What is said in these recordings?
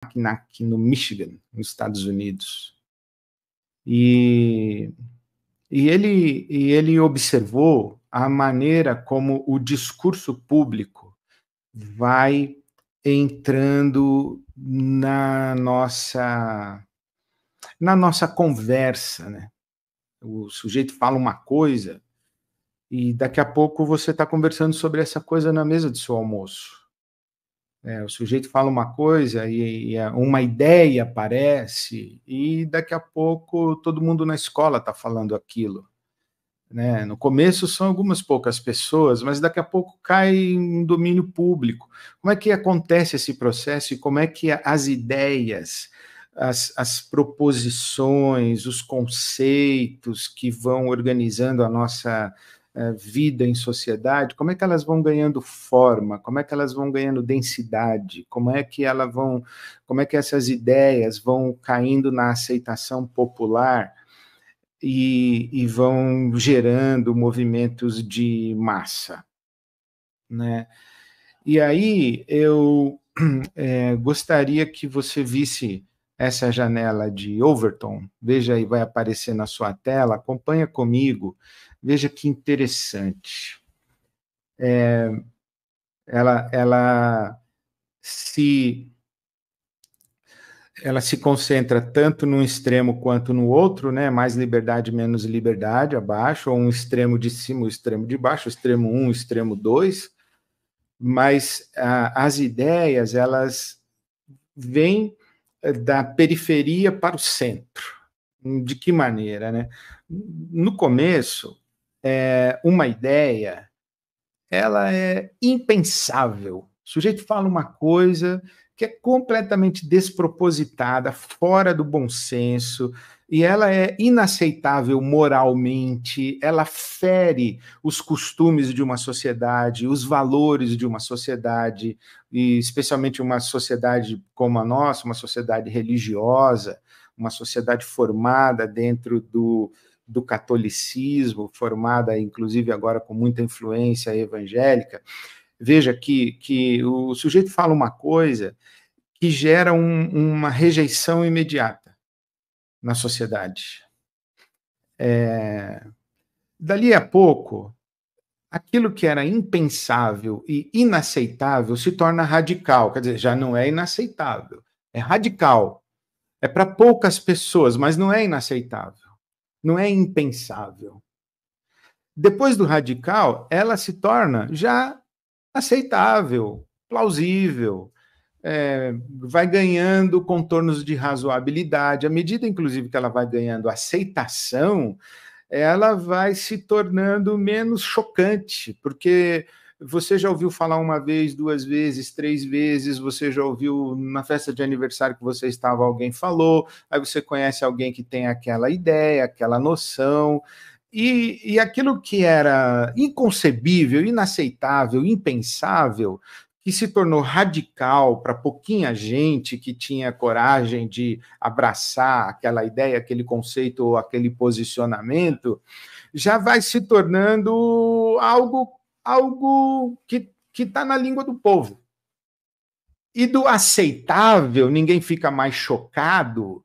aqui no Michigan, nos Estados Unidos. E ele observou a maneira como o discurso público vai entrando na nossa conversa, né? O sujeito fala uma coisa e daqui a pouco você está conversando sobre essa coisa na mesa do seu almoço. O sujeito fala uma coisa e uma ideia aparece e daqui a pouco todo mundo na escola está falando aquilo. Né? No começo são algumas poucas pessoas, mas daqui a pouco cai em domínio público. Como é que acontece esse processo e como é que as ideias, as proposições, os conceitos que vão organizando a nossa vida em sociedade, como é que elas vão ganhando forma, como é que elas vão ganhando densidade, como é que essas ideias vão caindo na aceitação popular e vão gerando movimentos de massa, né? E aí eu gostaria que você visse essa janela de Overton, veja aí, vai aparecer na sua tela, acompanha comigo, veja que interessante. Ela se concentra tanto num extremo quanto no outro, né? Mais liberdade, menos liberdade, abaixo, ou um extremo de cima, o extremo de baixo, o extremo 1, o extremo 2, mas as ideias, elas vêm da periferia para o centro. De que maneira, né? No começo, uma ideia, ela é impensável. O sujeito fala uma coisa que é completamente despropositada, fora do bom senso, e ela é inaceitável moralmente, ela fere os costumes de uma sociedade, os valores de uma sociedade, e especialmente uma sociedade como a nossa, uma sociedade religiosa, uma sociedade formada dentro do catolicismo, formada inclusive agora com muita influência evangélica. Veja que o sujeito fala uma coisa que gera uma rejeição imediata na sociedade. Dali a pouco, aquilo que era impensável e inaceitável se torna radical, quer dizer, já não é inaceitável, é radical. É para poucas pessoas, mas não é inaceitável, não é impensável. Depois do radical, ela se torna já aceitável, plausível, vai ganhando contornos de razoabilidade. À medida, inclusive, que ela vai ganhando aceitação, ela vai se tornando menos chocante, porque você já ouviu falar uma vez, duas vezes, três vezes, você já ouviu na festa de aniversário que você estava, alguém falou, aí você conhece alguém que tem aquela ideia, aquela noção, e aquilo que era inconcebível, inaceitável, impensável, que se tornou radical para pouquinha gente que tinha coragem de abraçar aquela ideia, aquele conceito ou aquele posicionamento, já vai se tornando algo que está na língua do povo. E do aceitável, ninguém fica mais chocado,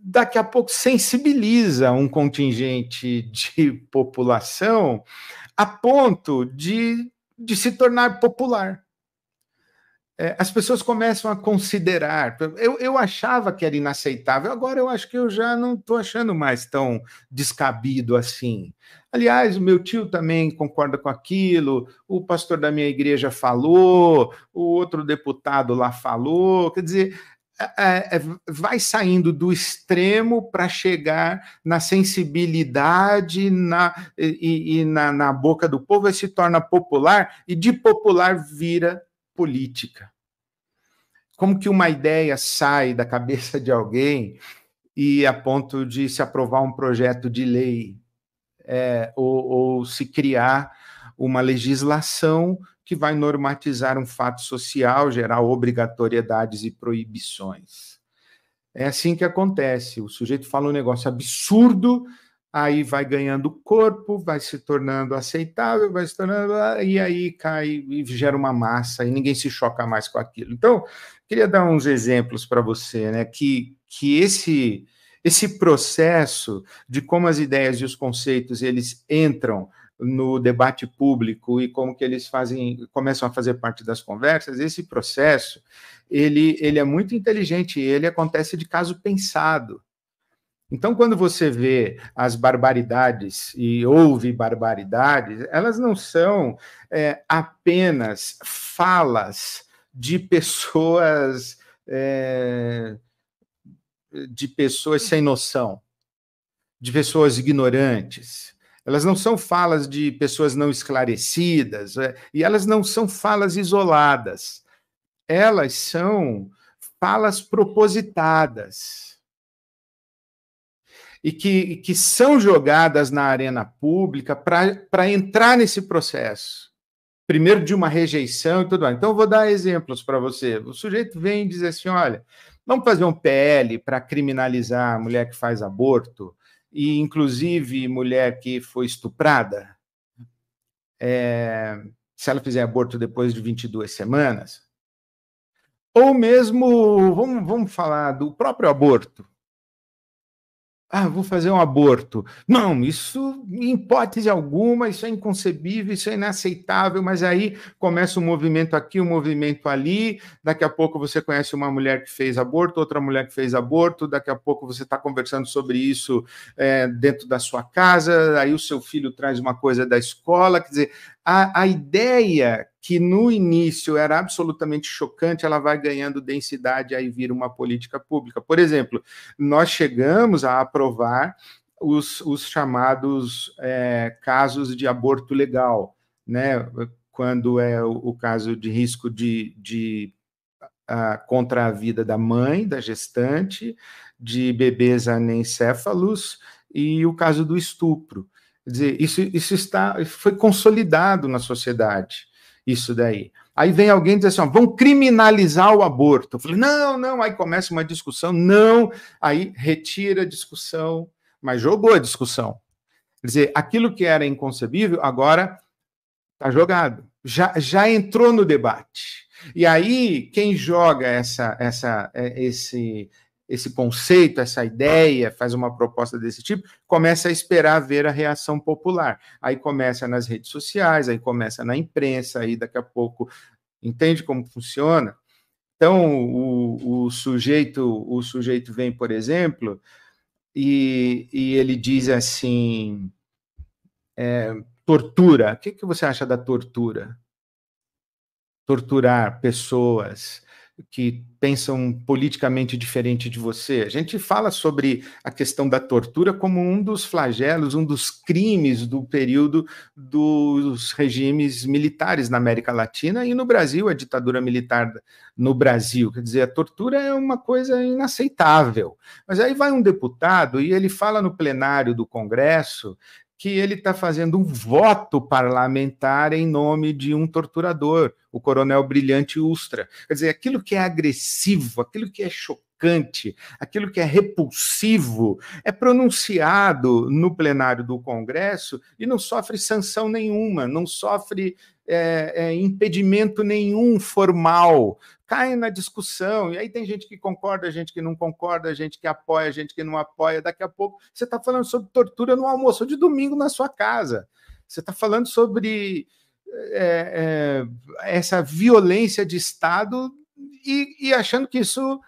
daqui a pouco sensibiliza um contingente de população a ponto de se tornar popular. As pessoas começam a considerar. Eu achava que era inaceitável, agora eu acho que eu já não estou achando mais tão descabido assim. Aliás, o meu tio também concorda com aquilo, o pastor da minha igreja falou, o outro deputado lá falou. Quer dizer, vai saindo do extremo para chegar na sensibilidade e na boca do povo, e se torna popular, e de popular vira política. Como que uma ideia sai da cabeça de alguém e a ponto de se aprovar um projeto de lei ou se criar uma legislação que vai normatizar um fato social, gerar obrigatoriedades e proibições. É assim que acontece. O sujeito fala um negócio absurdo, aí vai ganhando corpo, vai se tornando aceitável, vai se tornando, e aí cai e gera uma massa, e ninguém se choca mais com aquilo. Então, queria dar uns exemplos para você, né, que esse processo de como as ideias e os conceitos eles entram no debate público e como que eles começam a fazer parte das conversas, esse processo, ele é muito inteligente, ele acontece de caso pensado. Então, quando você vê as barbaridades e ouve barbaridades, elas não são apenas falas de pessoas sem noção, de pessoas ignorantes. Elas não são falas de pessoas não esclarecidas, e elas não são falas isoladas. Elas são falas propositadas e que são jogadas na arena pública para entrar nesse processo. Primeiro de uma rejeição e tudo mais. Então, eu vou dar exemplos para você. O sujeito vem e diz assim, olha, vamos fazer um PL para criminalizar a mulher que faz aborto e, inclusive, mulher que foi estuprada, se ela fizer aborto depois de 22 semanas. Ou mesmo, vamos falar do próprio aborto. Vou fazer um aborto. Não, isso, em hipótese alguma, isso é inconcebível, isso é inaceitável, mas aí começa um movimento aqui, um movimento ali, daqui a pouco você conhece uma mulher que fez aborto, outra mulher que fez aborto, daqui a pouco você está conversando sobre isso dentro da sua casa, aí o seu filho traz uma coisa da escola, quer dizer, a ideia que no início era absolutamente chocante, ela vai ganhando densidade, aí vira uma política pública. Por exemplo, nós chegamos a aprovar os chamados casos de aborto legal, né? Quando é o caso de risco contra a vida da mãe, da gestante, de bebês anencéfalos e o caso do estupro. Quer dizer, isso foi consolidado na sociedade, isso daí. Aí vem alguém e diz assim, vamos criminalizar o aborto. Eu falei, não, aí começa uma discussão, não, aí retira a discussão, mas jogou a discussão. Quer dizer, aquilo que era inconcebível, agora está jogado, já entrou no debate. E aí, quem joga esse conceito, essa ideia, faz uma proposta desse tipo, começa a esperar ver a reação popular. Aí começa nas redes sociais, aí começa na imprensa, aí daqui a pouco, entende como funciona? Então, o sujeito vem, por exemplo, e ele diz assim, tortura. O que você acha da tortura? Torturar pessoas que pensam politicamente diferente de você. A gente fala sobre a questão da tortura como um dos flagelos, um dos crimes do período dos regimes militares na América Latina e no Brasil, a ditadura militar no Brasil. Quer dizer, a tortura é uma coisa inaceitável. Mas aí vai um deputado e ele fala no plenário do Congresso que ele está fazendo um voto parlamentar em nome de um torturador, o coronel Brilhante Ustra. Quer dizer, aquilo que é agressivo, aquilo que é chocante, aquilo que é repulsivo, é pronunciado no plenário do Congresso e não sofre sanção nenhuma, não sofre impedimento nenhum formal, cai na discussão, e aí tem gente que concorda, gente que não concorda, gente que apoia, gente que não apoia. Daqui a pouco você está falando sobre tortura no almoço de domingo na sua casa. Você está falando sobre essa violência de Estado e achando que isso,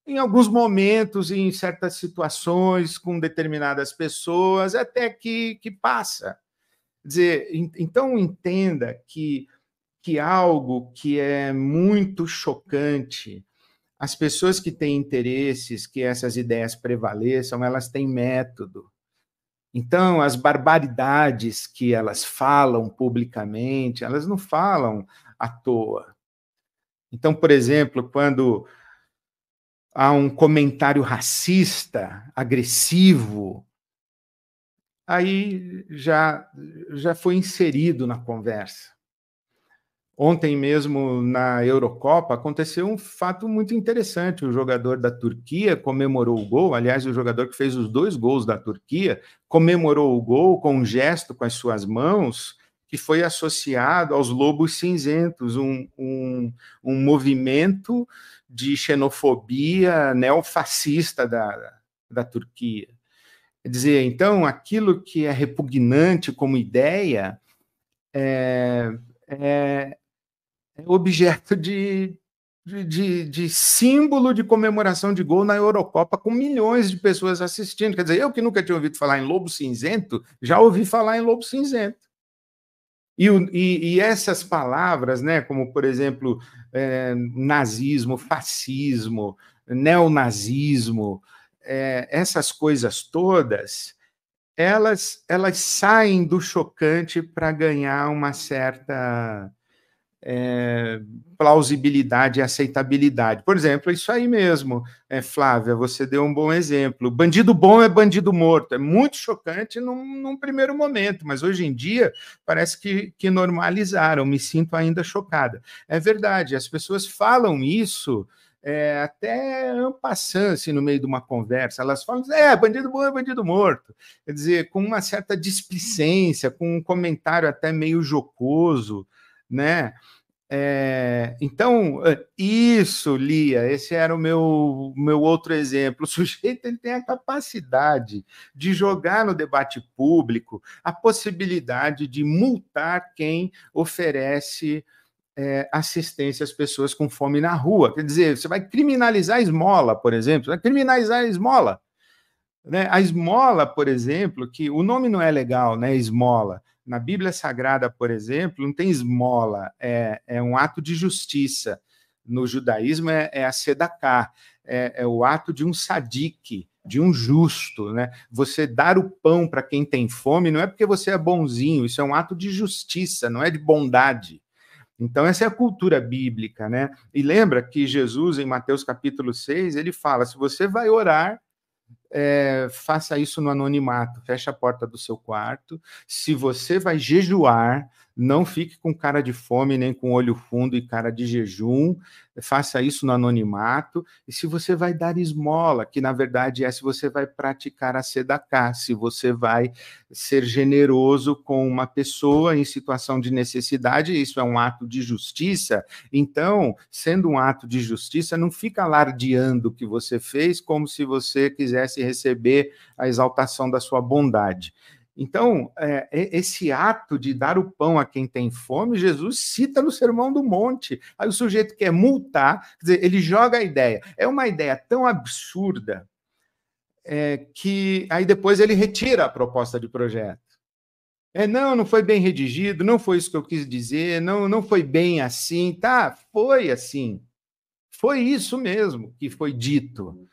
em alguns momentos, em certas situações, com determinadas pessoas, até que passa. Quer dizer, então entenda que algo que é muito chocante, as pessoas que têm interesses que essas ideias prevaleçam, elas têm método. Então, as barbaridades que elas falam publicamente, elas não falam à toa. Então, por exemplo, quando há um comentário racista, agressivo, aí já foi inserido na conversa. Ontem mesmo, na Eurocopa, aconteceu um fato muito interessante. O jogador da Turquia comemorou o gol, aliás, o jogador que fez os 2 gols da Turquia, comemorou o gol com um gesto com as suas mãos, que foi associado aos Lobos Cinzentos, um movimento de xenofobia neofascista da Turquia. Quer dizer, então, aquilo que é repugnante como ideia é objeto de símbolo de comemoração de gol na Eurocopa, com milhões de pessoas assistindo. Quer dizer, eu que nunca tinha ouvido falar em lobo cinzento, já ouvi falar em lobo cinzento. E essas palavras, né, como, por exemplo, nazismo, fascismo, neonazismo, essas coisas todas, elas saem do chocante para ganhar uma certa plausibilidade e aceitabilidade. Por exemplo, isso aí mesmo, Flávia, você deu um bom exemplo. Bandido bom é bandido morto. É muito chocante num primeiro momento, mas hoje em dia parece que normalizaram. Me sinto ainda chocada. É verdade, as pessoas falam isso até en passant, assim, no meio de uma conversa, elas falam, bandido bom é bandido morto. Quer dizer, com uma certa displicência, com um comentário até meio jocoso, né? Então, isso, Lia, esse era o meu outro exemplo. O sujeito ele tem a capacidade de jogar no debate público a possibilidade de multar quem oferece assistência às pessoas com fome na rua. Quer dizer, você vai criminalizar a esmola, por exemplo, você vai criminalizar a esmola. Né? A esmola, por exemplo, que o nome não é legal, né? Esmola. Na Bíblia Sagrada, por exemplo, não tem esmola, é um ato de justiça. No judaísmo é a sedaká, é o ato de um sadique, de um justo. Né? Você dar o pão para quem tem fome não é porque você é bonzinho, isso é um ato de justiça, não é de bondade. Então, essa é a cultura bíblica. Né? E lembra que Jesus, em Mateus capítulo 6, ele fala: se você vai orar, faça isso no anonimato, feche a porta do seu quarto. Se você vai jejuar, não fique com cara de fome, nem com olho fundo e cara de jejum, faça isso no anonimato. E se você vai dar esmola, que na verdade se você vai praticar a sedacá, se você vai ser generoso com uma pessoa em situação de necessidade, isso é um ato de justiça. Então, sendo um ato de justiça, não fica alardeando o que você fez como se você quisesse receber a exaltação da sua bondade. Então, esse ato de dar o pão a quem tem fome, Jesus cita no Sermão do Monte. Aí o sujeito quer multar, quer dizer, ele joga a ideia. É uma ideia tão absurda que aí depois ele retira a proposta de projeto. Não foi bem redigido, não foi isso que eu quis dizer, não foi bem assim. Tá, foi assim. Foi isso mesmo que foi dito.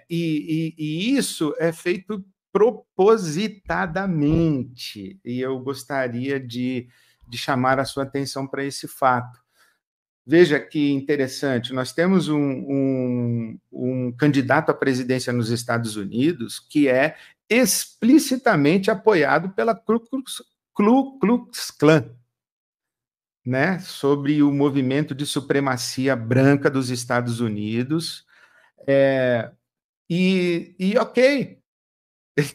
E isso é feito propositadamente, e eu gostaria de chamar a sua atenção para esse fato. Veja que interessante, nós temos um candidato à presidência nos Estados Unidos que é explicitamente apoiado pela Ku Klux Klan, né, sobre o movimento de supremacia branca dos Estados Unidos. Ok,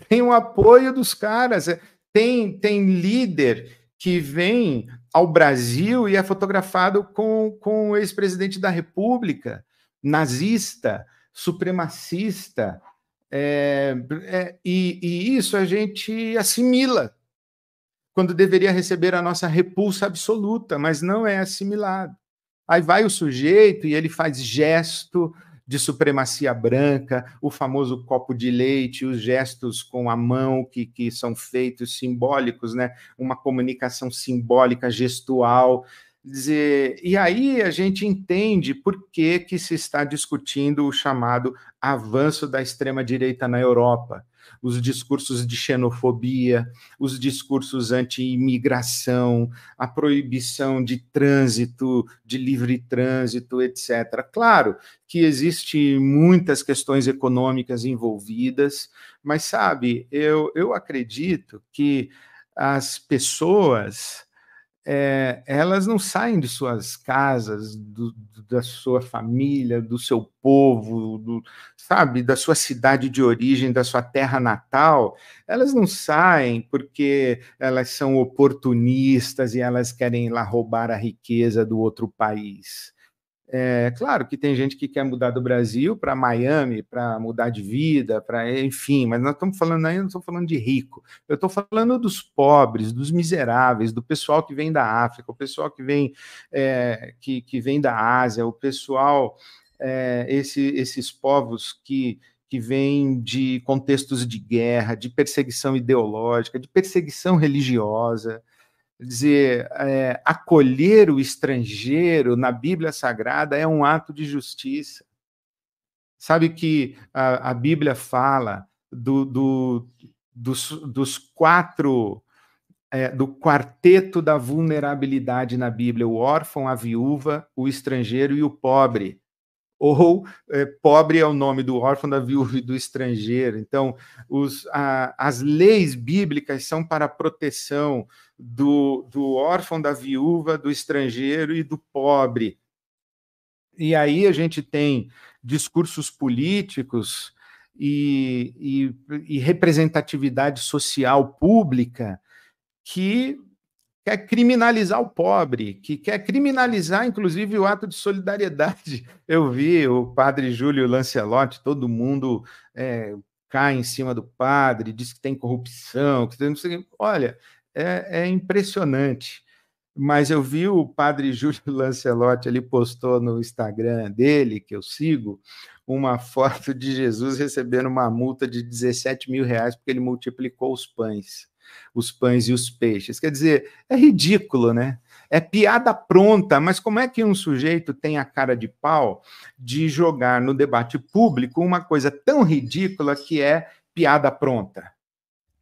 tem o apoio dos caras. Tem líder que vem ao Brasil e é fotografado com o ex-presidente da República, nazista, supremacista, e isso a gente assimila, quando deveria receber a nossa repulsa absoluta, mas não é assimilado. Aí vai o sujeito e ele faz gesto de supremacia branca, o famoso copo de leite, os gestos com a mão que são feitos simbólicos, né? Uma comunicação simbólica, gestual. Dizer, e aí a gente entende por que se está discutindo o chamado avanço da extrema-direita na Europa. Os discursos de xenofobia, os discursos anti-imigração, a proibição de trânsito, de livre trânsito, etc. Claro que existem muitas questões econômicas envolvidas, mas, sabe, eu acredito que as pessoas elas não saem de suas casas, da sua família, do seu povo, sabe, da sua cidade de origem, da sua terra natal. Elas não saem porque elas são oportunistas e elas querem ir lá roubar a riqueza do outro país. É claro que tem gente que quer mudar do Brasil para Miami, para mudar de vida, enfim, mas nós estamos falando aí, não estamos falando de rico. Eu estou falando dos pobres, dos miseráveis, do pessoal que vem da África, o pessoal que vem, que vem da Ásia, o pessoal, esses povos que vêm de contextos de guerra, de perseguição ideológica, de perseguição religiosa. Quer dizer, acolher o estrangeiro na Bíblia Sagrada é um ato de justiça. Sabe que a Bíblia fala dos quatro, do quarteto da vulnerabilidade na Bíblia: o órfão, a viúva, o estrangeiro e o pobre. Ou pobre é o nome do órfão, da viúva e do estrangeiro. Então, as leis bíblicas são para a proteção do órfão, da viúva, do estrangeiro e do pobre. E aí a gente tem discursos políticos e representatividade social pública que quer criminalizar o pobre, que quer criminalizar, inclusive, o ato de solidariedade. Eu vi o padre Júlio Lancelotti, todo mundo cai em cima do padre, diz que tem corrupção, que tem não sei. Olha, é impressionante. Mas eu vi o padre Júlio Lancelotti, ele postou no Instagram dele, que eu sigo, uma foto de Jesus recebendo uma multa de 17 mil reais porque ele multiplicou os pães e os peixes. Quer dizer, é ridículo, né? É piada pronta, mas como é que um sujeito tem a cara de pau de jogar no debate público uma coisa tão ridícula que é piada pronta?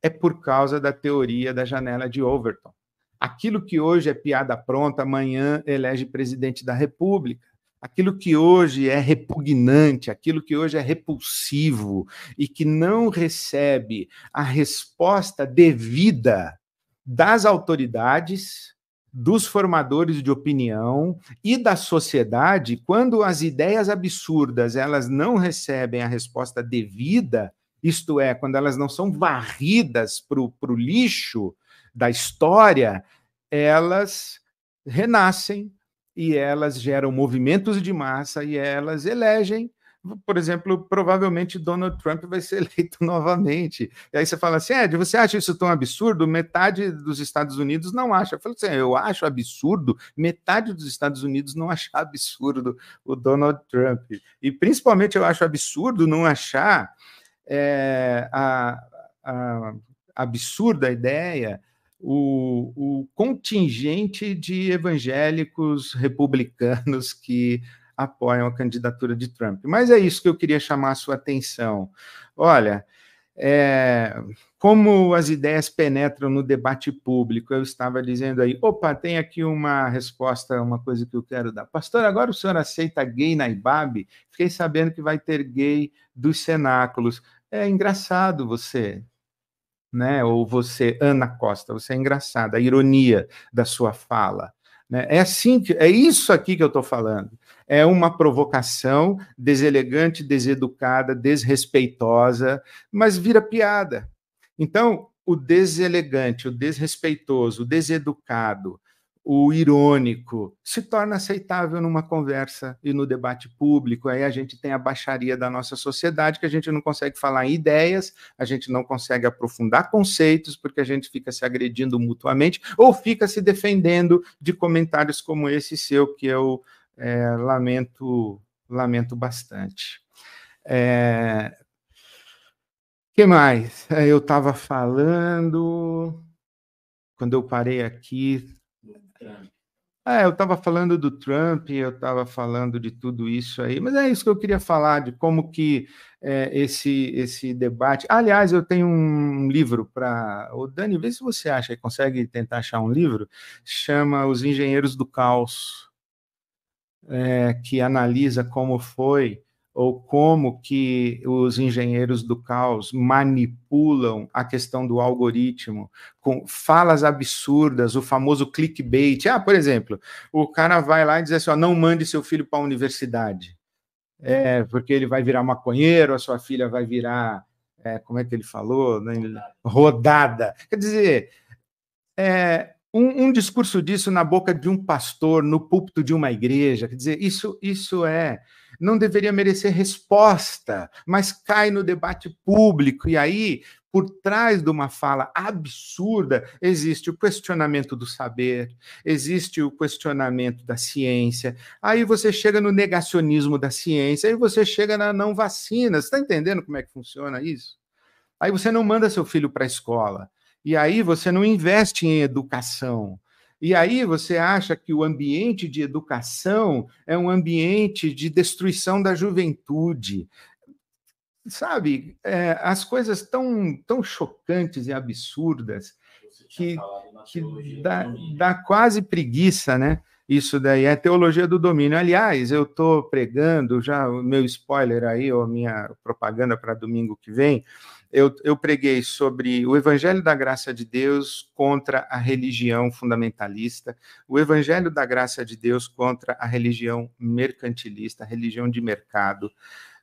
É por causa da teoria da janela de Overton. Aquilo que hoje é piada pronta, amanhã elege presidente da República. Aquilo que hoje é repugnante, aquilo que hoje é repulsivo e que não recebe a resposta devida das autoridades, dos formadores de opinião e da sociedade, quando as ideias absurdas elas não recebem a resposta devida, isto é, quando elas não são varridas para o lixo da história, elas renascem e elas geram movimentos de massa e elas elegem. Por exemplo, provavelmente Donald Trump vai ser eleito novamente. E aí você fala assim, Ed, você acha isso tão absurdo? Metade dos Estados Unidos não acha. Eu falo assim, eu acho absurdo, metade dos Estados Unidos não acha absurdo o Donald Trump. E principalmente eu acho absurdo não achar a absurda ideia o contingente de evangélicos republicanos que apoiam a candidatura de Trump. Mas é isso que eu queria chamar a sua atenção. Olha, como as ideias penetram no debate público, eu estava dizendo aí, opa, tem aqui uma resposta, uma coisa que eu quero dar. Pastor, agora o senhor aceita gay na IBAB? Fiquei sabendo que vai ter gay dos cenáculos. É engraçado você, né? Ou você, Ana Costa, você é engraçada, a ironia da sua fala. Né? É isso aqui que eu estou falando. É uma provocação deselegante, deseducada, desrespeitosa, mas vira piada. Então, o deselegante, o desrespeitoso, o deseducado, o irônico, se torna aceitável numa conversa e no debate público. Aí a gente tem a baixaria da nossa sociedade, que a gente não consegue falar em ideias, a gente não consegue aprofundar conceitos, porque a gente fica se agredindo mutuamente, ou fica se defendendo de comentários como esse seu, que eu lamento bastante. Que mais? Eu estava falando, quando eu parei aqui, eu estava falando do Trump, eu estava falando de tudo isso aí, mas é isso que eu queria falar, de como que esse debate... Aliás, eu tenho um livro para... Ô, Dani, vê se você acha, consegue tentar achar um livro, chama Os Engenheiros do Caos, que analisa como foi ou como que os engenheiros do caos manipulam a questão do algoritmo com falas absurdas, o famoso clickbait. Por exemplo, o cara vai lá e diz assim, não mande seu filho para a universidade, porque ele vai virar maconheiro, a sua filha vai virar, como é que ele falou? Rodada. Quer dizer, um discurso disso na boca de um pastor, no púlpito de uma igreja, quer dizer, isso não deveria merecer resposta, mas cai no debate público, e aí, por trás de uma fala absurda, existe o questionamento do saber, existe o questionamento da ciência, aí você chega no negacionismo da ciência, aí você chega na não vacina, você está entendendo como é que funciona isso? Aí você não manda seu filho para a escola, e aí você não investe em educação. E aí você acha que o ambiente de educação é um ambiente de destruição da juventude. Sabe, as coisas tão chocantes e absurdas que dá quase preguiça, né? Isso daí é teologia do domínio. Aliás, eu estou pregando, já o meu spoiler aí, ou a minha propaganda para domingo que vem, eu preguei sobre o Evangelho da Graça de Deus contra a religião fundamentalista, o Evangelho da Graça de Deus contra a religião mercantilista, a religião de mercado,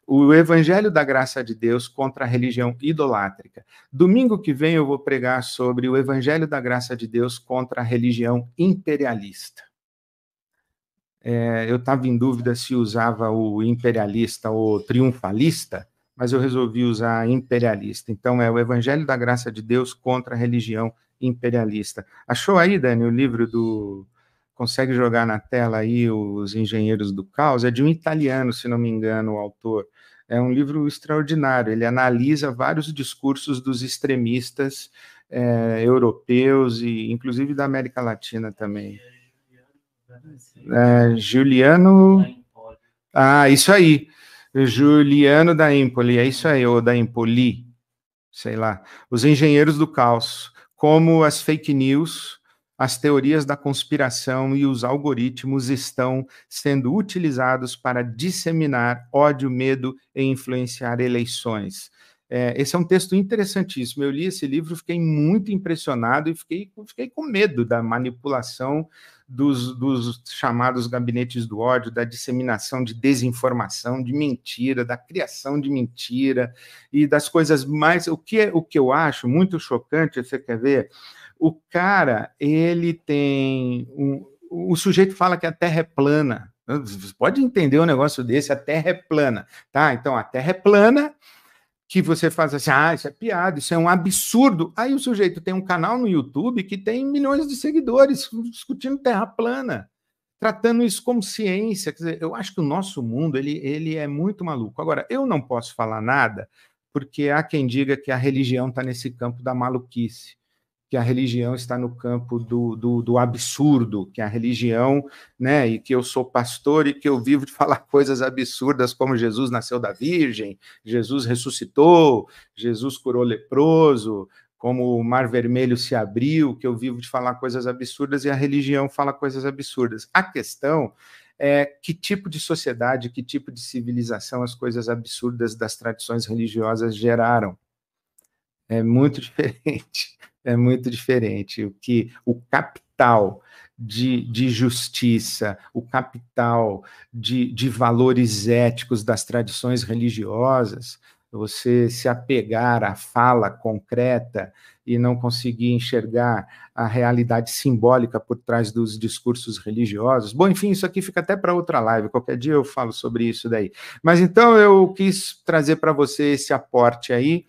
o Evangelho da Graça de Deus contra a religião idolátrica. Domingo que vem eu vou pregar sobre o Evangelho da Graça de Deus contra a religião imperialista. Eu estava em dúvida se usava o imperialista ou triunfalista, mas eu resolvi usar imperialista. Então, é o Evangelho da Graça de Deus contra a religião imperialista. Achou aí, Dani, o livro do... Consegue jogar na tela aí Os Engenheiros do Caos? É de um italiano, se não me engano, o autor. É um livro extraordinário. Ele analisa vários discursos dos extremistas europeus e, inclusive, da América Latina também. Juliano... isso aí. Juliano da Empoli, é isso aí, ou da Empoli, sei lá. Os Engenheiros do Caos, como as fake news, as teorias da conspiração e os algoritmos estão sendo utilizados para disseminar ódio, medo e influenciar eleições. Esse é um texto interessantíssimo. Eu li esse livro, fiquei muito impressionado e fiquei com medo da manipulação dos chamados gabinetes do ódio, da disseminação de desinformação, de mentira, da criação de mentira e das coisas mais... O que eu acho muito chocante, você quer ver? O cara, ele tem... O sujeito fala que a Terra é plana. Você pode entender um negócio desse, a Terra é plana. Tá? Então, a Terra é plana, que você faz assim, isso é piada, isso é um absurdo. Aí o sujeito tem um canal no YouTube que tem milhões de seguidores discutindo terra plana, tratando isso como ciência. Quer dizer, eu acho que o nosso mundo ele é muito maluco. Agora, eu não posso falar nada, porque há quem diga que a religião está nesse campo da maluquice, que a religião está no campo do absurdo, que a religião, né, e que eu sou pastor e que eu vivo de falar coisas absurdas como Jesus nasceu da Virgem, Jesus ressuscitou, Jesus curou leproso, como o Mar Vermelho se abriu, que eu vivo de falar coisas absurdas e a religião fala coisas absurdas. A questão é que tipo de sociedade, que tipo de civilização as coisas absurdas das tradições religiosas geraram. É muito diferente. É muito diferente. O capital de justiça, o capital de valores éticos das tradições religiosas, você se apegar à fala concreta e não conseguir enxergar a realidade simbólica por trás dos discursos religiosos. Bom, enfim, isso aqui fica até para outra live, qualquer dia eu falo sobre isso daí. Mas então eu quis trazer para você esse aporte aí,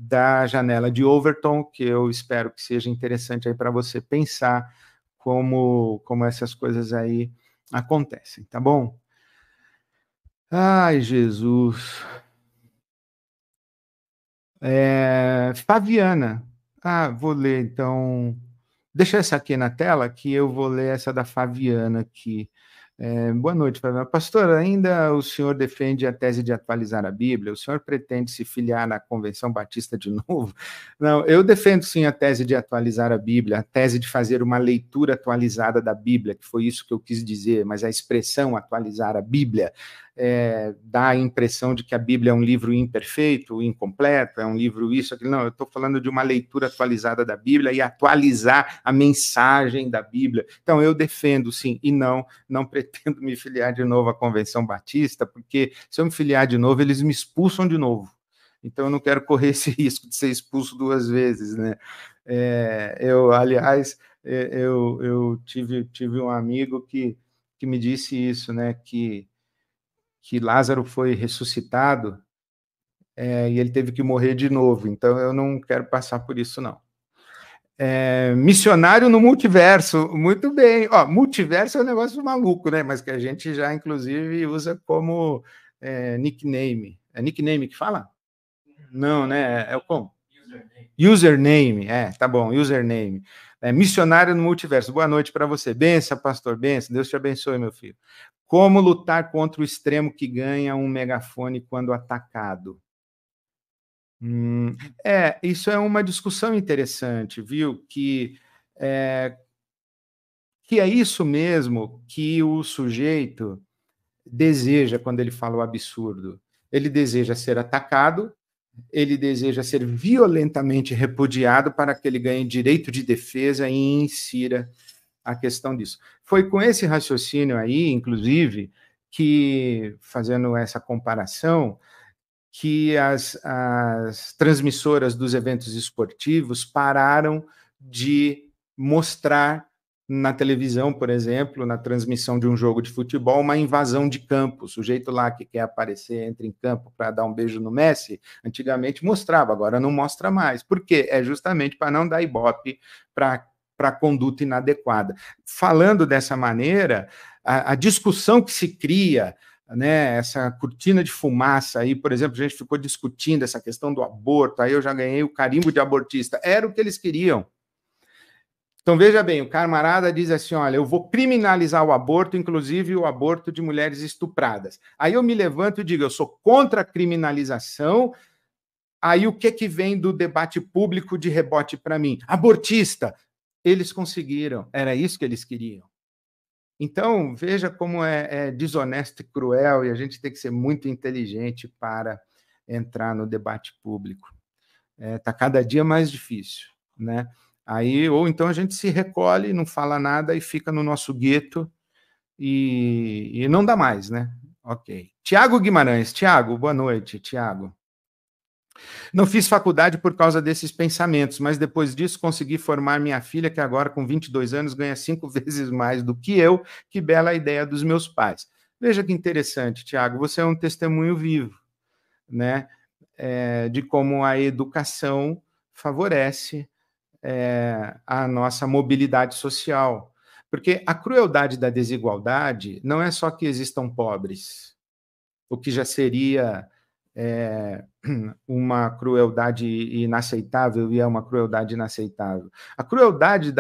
da janela de Overton, que eu espero que seja interessante aí para você pensar como essas coisas aí acontecem, tá bom? Ai, Jesus. Fabiana. Vou ler, então. Deixa essa aqui na tela, que eu vou ler essa da Fabiana aqui. Boa noite, Fabiana. Pastor, ainda o senhor defende a tese de atualizar a Bíblia? O senhor pretende se filiar na Convenção Batista de novo? Não, eu defendo sim a tese de atualizar a Bíblia, a tese de fazer uma leitura atualizada da Bíblia, que foi isso que eu quis dizer, mas a expressão atualizar a Bíblia dá a impressão de que a Bíblia é um livro imperfeito, incompleto, é um livro isso, aquilo. Não, eu estou falando de uma leitura atualizada da Bíblia e atualizar a mensagem da Bíblia. Então, eu defendo, sim, e não pretendo me filiar de novo à Convenção Batista, porque se eu me filiar de novo, eles me expulsam de novo. Então, eu não quero correr esse risco de ser expulso 2 vezes, né? Aliás, eu tive um amigo que me disse isso, né? Que Lázaro foi ressuscitado e ele teve que morrer de novo. Então, eu não quero passar por isso, não. Missionário no multiverso, muito bem. Multiverso é um negócio maluco, né? Mas que a gente já, inclusive, usa como nickname. É nickname que fala? Não, né? É o como? Username. Tá bom, username. Missionário no multiverso. Boa noite para você. Benção, pastor. Benção. Deus te abençoe, meu filho. Como lutar contra o extremo que ganha um megafone quando atacado? Isso é uma discussão interessante, viu? Que é isso mesmo que o sujeito deseja quando ele fala o absurdo. Ele deseja ser atacado, ele deseja ser violentamente repudiado para que ele ganhe direito de defesa e insira a questão disso. Foi com esse raciocínio aí, inclusive, que, fazendo essa comparação, que as transmissoras dos eventos esportivos pararam de mostrar na televisão, por exemplo, na transmissão de um jogo de futebol, uma invasão de campo. O sujeito lá que quer aparecer, entra em campo para dar um beijo no Messi, antigamente mostrava, agora não mostra mais. Por quê? É justamente para não dar ibope para a conduta inadequada. Falando dessa maneira, a discussão que se cria, né, essa cortina de fumaça aí, por exemplo, a gente ficou discutindo essa questão do aborto, aí eu já ganhei o carimbo de abortista, era o que eles queriam. Então, veja bem, o camarada diz assim, olha, eu vou criminalizar o aborto, inclusive o aborto de mulheres estupradas. Aí eu me levanto e digo, eu sou contra a criminalização, aí o que vem do debate público de rebote para mim? Abortista! Eles conseguiram, era isso que eles queriam. Então, veja como é desonesto e cruel, e a gente tem que ser muito inteligente para entrar no debate público. Está cada dia mais difícil, né? Aí, ou então a gente se recolhe, não fala nada e fica no nosso gueto e não dá mais, né? Ok. Tiago Guimarães. Tiago, boa noite, Tiago. Não fiz faculdade por causa desses pensamentos, mas depois disso consegui formar minha filha, que agora com 22 anos ganha 5 vezes mais do que eu. Que bela ideia dos meus pais. Veja que interessante, Tiago, você é um testemunho vivo, né? De como a educação favorece a nossa mobilidade social. Porque a crueldade da desigualdade não é só que existam pobres, o que já seria uma crueldade inaceitável, e é uma crueldade inaceitável. A crueldade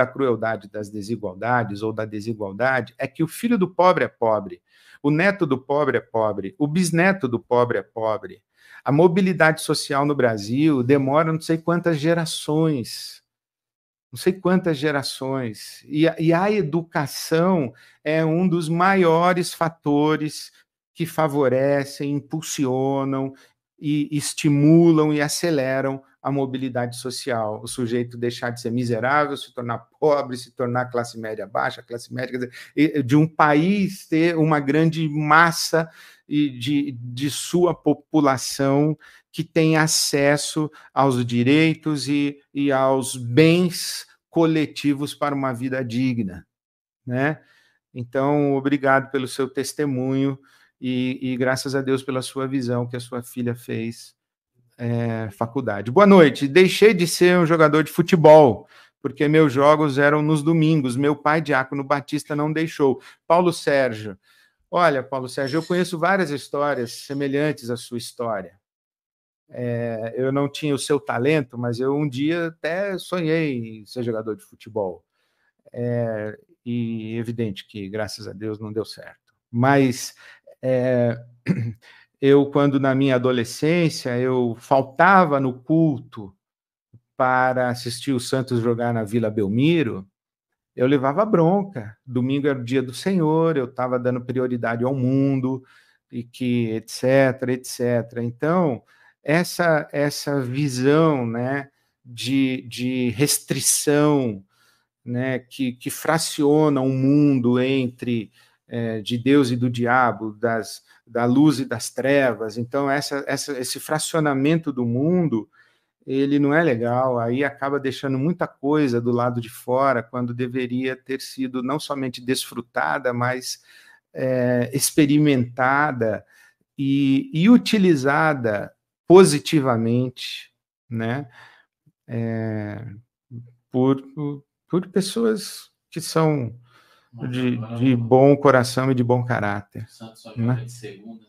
das desigualdades, ou da desigualdade, é que o filho do pobre é pobre, o neto do pobre é pobre, o bisneto do pobre é pobre. A mobilidade social no Brasil demora não sei quantas gerações, e a educação é um dos maiores fatores que favorecem, impulsionam e estimulam e aceleram a mobilidade social. O sujeito deixar de ser miserável, se tornar pobre, se tornar classe média baixa, classe média, quer dizer, de um país ter uma grande massa de sua população que tem acesso aos direitos e aos bens coletivos para uma vida digna, né? Então, obrigado pelo seu testemunho e graças a Deus pela sua visão que a sua filha fez faculdade. Boa noite. Deixei de ser um jogador de futebol, porque meus jogos eram nos domingos. Meu pai, diácono batista, não deixou. Paulo Sérgio. Olha, Paulo Sérgio, eu conheço várias histórias semelhantes à sua história. Eu não tinha o seu talento, mas eu um dia até sonhei em ser jogador de futebol. E evidente que, graças a Deus, não deu certo. Mas eu, quando na minha adolescência, eu faltava no culto para assistir o Santos jogar na Vila Belmiro, eu levava bronca. Domingo era o dia do Senhor, eu estava dando prioridade ao mundo, e que etc, etc. Então, essa visão, né, de restrição, né, que fraciona o mundo entre de Deus e do diabo, da luz e das trevas. Então, esse fracionamento do mundo, ele não é legal, aí acaba deixando muita coisa do lado de fora, quando deveria ter sido não somente desfrutada, mas experimentada e utilizada positivamente, né? Por, por pessoas que são de bom coração e de bom caráter. Santos só né? joga de segunda.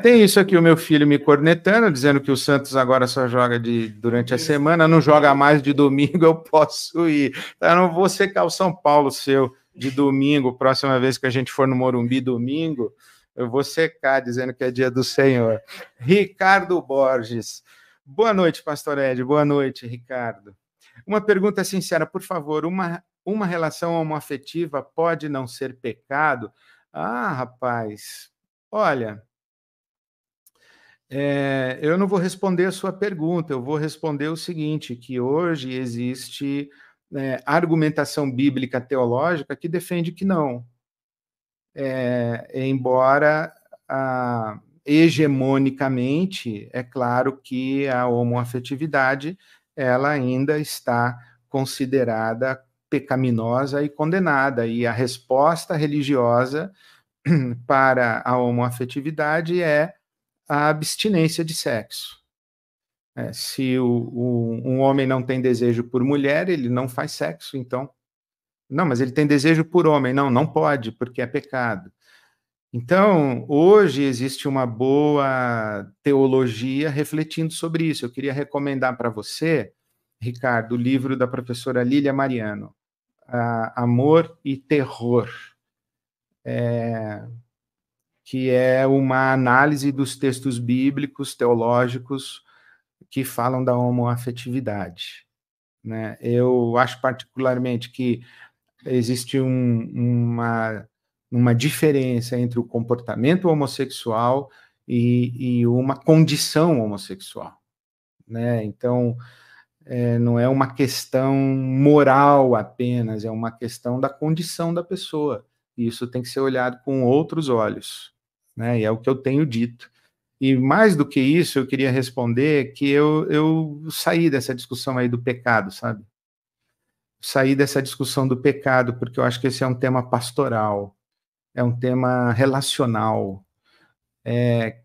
Tem isso aqui, o meu filho me cornetando, dizendo que o Santos agora só joga durante a semana, não joga mais de domingo, eu posso ir. Eu não vou secar o São Paulo seu de domingo, próxima vez que a gente for no Morumbi domingo, eu vou secar, dizendo que é dia do Senhor. Ricardo Borges. Boa noite, pastor Ed. Boa noite, Ricardo. Uma pergunta sincera, por favor. Uma relação homoafetiva pode não ser pecado? Ah, rapaz, olha, eu não vou responder a sua pergunta, eu vou responder o seguinte, que hoje existe argumentação bíblica teológica que defende que não. Embora hegemonicamente, é claro que a homoafetividade ela ainda está considerada pecaminosa e condenada, e a resposta religiosa para a homoafetividade é a abstinência de sexo. Se um homem não tem desejo por mulher, ele não faz sexo, então. Não, mas ele tem desejo por homem. Não, não pode, porque é pecado. Então, hoje existe uma boa teologia refletindo sobre isso. Eu queria recomendar para você, Ricardo, o livro da professora Lília Mariano, Amor e Terror, que é uma análise dos textos bíblicos, teológicos, que falam da homoafetividade. Né? Eu acho particularmente que existe uma diferença entre o comportamento homossexual e uma condição homossexual. Né? Então, não é uma questão moral apenas, é uma questão da condição da pessoa. E isso tem que ser olhado com outros olhos. Né? E é o que eu tenho dito. E mais do que isso, eu queria responder que eu saí dessa discussão aí do pecado, sabe? Saí dessa discussão do pecado, porque eu acho que esse é um tema pastoral, é um tema relacional,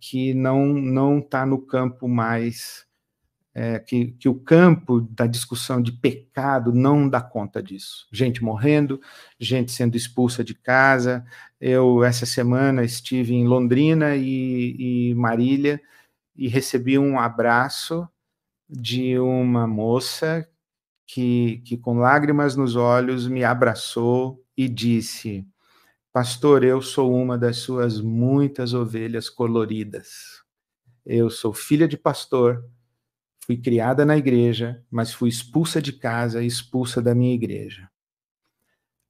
que não está no campo mais, que o campo da discussão de pecado não dá conta disso. Gente morrendo, gente sendo expulsa de casa. Eu, essa semana, estive em Londrina e Marília, e recebi um abraço de uma moça que com lágrimas nos olhos me abraçou e disse: pastor, eu sou uma das suas muitas ovelhas coloridas. Eu sou filha de pastor, fui criada na igreja, mas fui expulsa de casa e expulsa da minha igreja.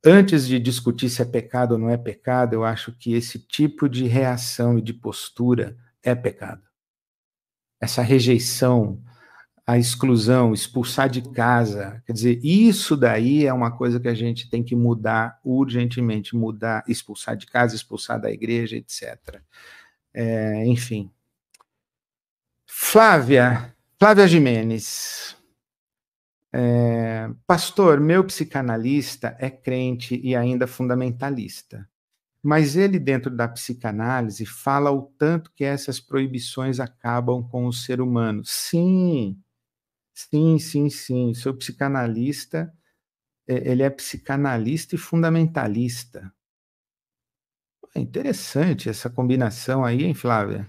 Antes de discutir se é pecado ou não é pecado, eu acho que esse tipo de reação e de postura é pecado. Essa rejeição, a exclusão, expulsar de casa, quer dizer, isso daí é uma coisa que a gente tem que mudar urgentemente, mudar, expulsar de casa, expulsar da igreja, etc. Enfim. Flávia Jimenez. Pastor, meu psicanalista é crente e ainda fundamentalista, mas ele, dentro da psicanálise, fala o tanto que essas proibições acabam com o ser humano. Sim, sim, sim, sim. Seu psicanalista, ele é psicanalista e fundamentalista. É interessante essa combinação aí, hein, Flávia?